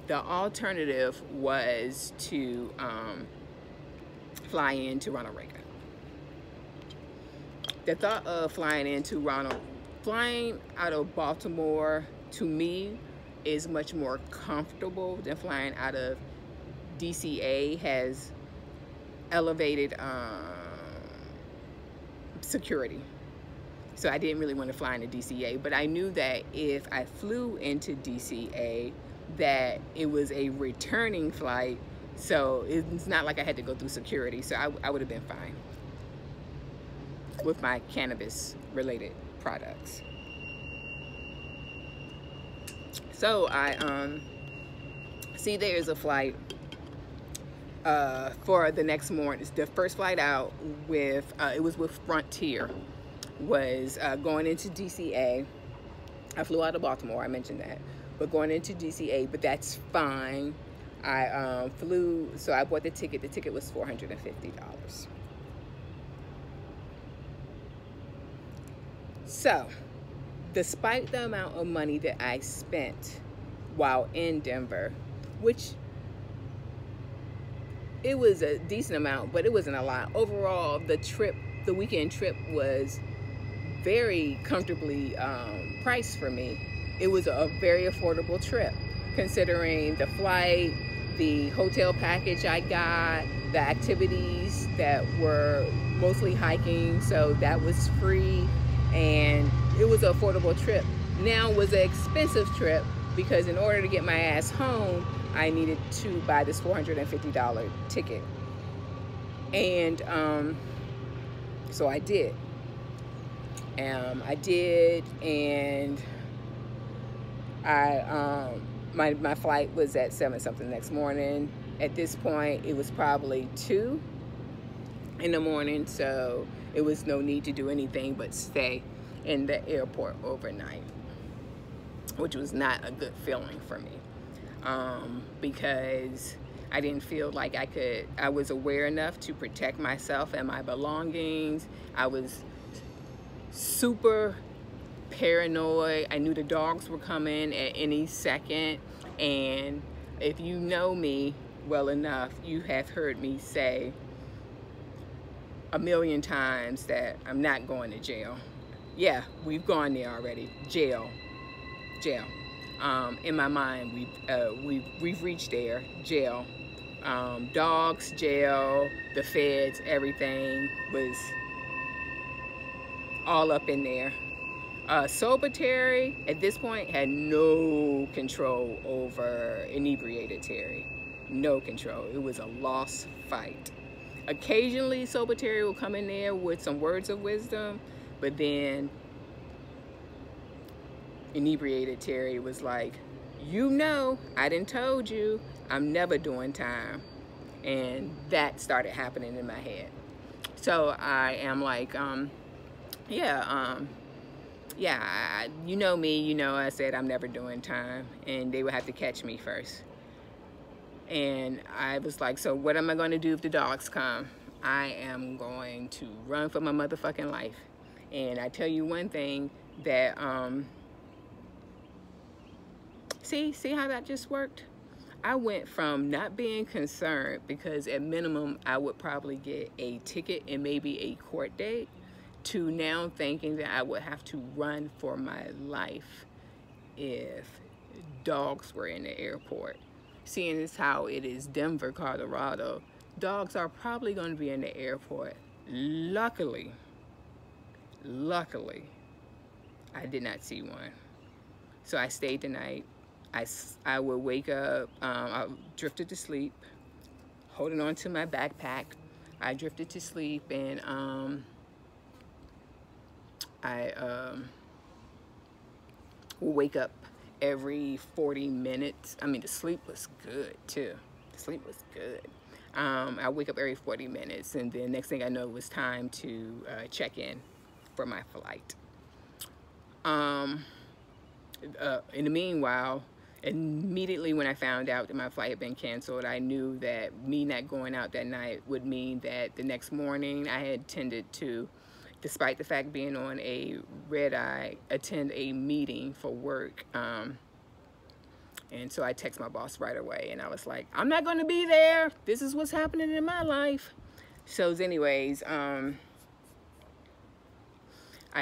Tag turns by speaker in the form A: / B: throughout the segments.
A: The alternative was to fly into Ronald Reagan. The thought of flying out of Baltimore, to me, is much more comfortable than flying out of DCA. Has elevated security. So I didn't really want to fly into DCA, but I knew that if I flew into DCA, that it was a returning flight, so it's not like I had to go through security, so I would have been fine with my cannabis related products. So I see there's a flight for the next morning. It's the first flight out with it was with Frontier, was going into DCA. I flew out of Baltimore, I mentioned that, but going into DCA, but that's fine. I flew, so I bought the ticket. The ticket was $450. So, despite the amount of money that I spent while in Denver, which it was a decent amount, but it wasn't a lot. Overall, the weekend trip was very comfortably priced for me. It was a very affordable trip, considering the flight, the hotel package I got, the activities that were mostly hiking, so that was free, and it was an affordable trip. Now it was an expensive trip because in order to get my ass home, I needed to buy this $450 ticket. And so I did. And my flight was at 7 something next morning. At this point, it was probably 2 in the morning, so it was no need to do anything but stay in the airport overnight, which was not a good feeling for me, because I didn't feel like I was aware enough to protect myself and my belongings. I was super paranoid. I knew the dogs were coming at any second, and if you know me well enough, you have heard me say a million times that I'm not going to jail. Yeah, we've gone there already. Jail. In my mind, we've reached there. Jail. Dogs, jail, the feds, everything was all up in there. Sober Terry, at this point, had no control over inebriated Terry. No control. It was a lost fight. Occasionally, Sober Terry will come in there with some words of wisdom, but then inebriated Terry was like, you know, I done told you, I'm never doing time. And that started happening in my head. So I am like, you know me, you know I said I'm never doing time, and they would have to catch me first. And I was like, so what am I going to do if the dogs come? I am going to run for my motherfucking life. And I tell you one thing, that see how that just worked? I went from not being concerned, because at minimum I would probably get a ticket and maybe a court date, to now thinking that I would have to run for my life if dogs were in the airport. Seeing as how it is Denver, Colorado, dogs are probably going to be in the airport. Luckily, I did not see one. So I stayed the night. I would wake up, I drifted to sleep, holding on to my backpack. I drifted to sleep, and I would wake up every 40 minutes. I mean, the sleep was good too. The sleep was good. I wake up every 40 minutes, and then next thing I know, it was time to check in for my flight. In the meanwhile, immediately when I found out that my flight had been canceled, I knew that me not going out that night would mean that the next morning I had tended to, despite the fact being on a red eye, attend a meeting for work And so I text my boss right away, and I was like, I'm not going to be there. This is what's happening in my life. So anyways, I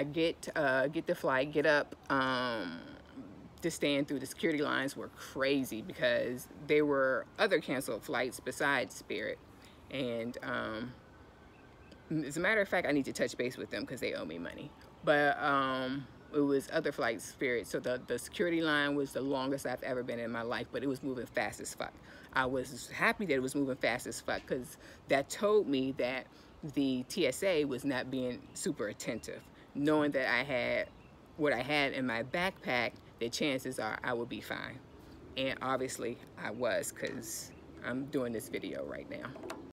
A: get the flight, get up. Just staying through the security lines were crazy because there were other canceled flights besides Spirit. And as a matter of fact, I need to touch base with them because they owe me money. But it was other flights, Spirit. So the security line was the longest I've ever been in my life, but it was moving fast as fuck. I was happy that it was moving fast as fuck because that told me that the TSA was not being super attentive. Knowing that I had what I had in my backpack, the chances are I would be fine. And obviously I was, because I'm doing this video right now.